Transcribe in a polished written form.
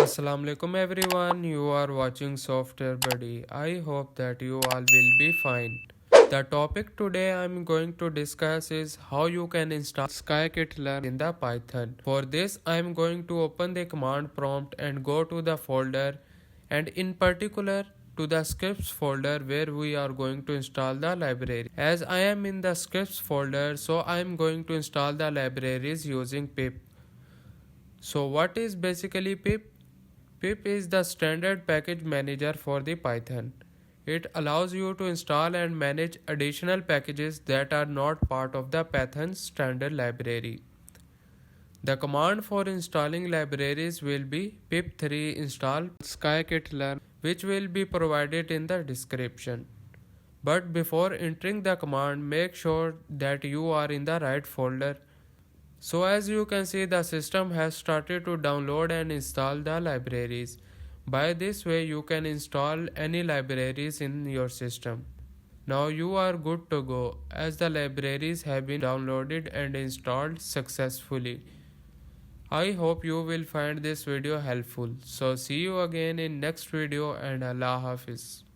Assalamualaikum everyone, you are watching Software Buddy. I hope that you all will be fine. The topic today I'm going to discuss is how you can install Scikit-learn in the Python. For this I'm going to open the command prompt and go to the folder, and in particular to the scripts folder where we are going to install the library. As I am in the scripts folder, so I am going to install the libraries using pip. So what is basically pip? Pip is the standard package manager for the Python. It allows you to install and manage additional packages that are not part of the Python's standard library. The command for installing libraries will be pip3 install scikit-learn, which will be provided in the description. But before entering the command, make sure that you are in the right folder. So as you can see, the system has started to download and install the libraries. By this way you can install any libraries in your system. Now you are good to go, as the libraries have been downloaded and installed successfully. I hope you will find this video helpful. So see you again in next video, and Allah Hafiz.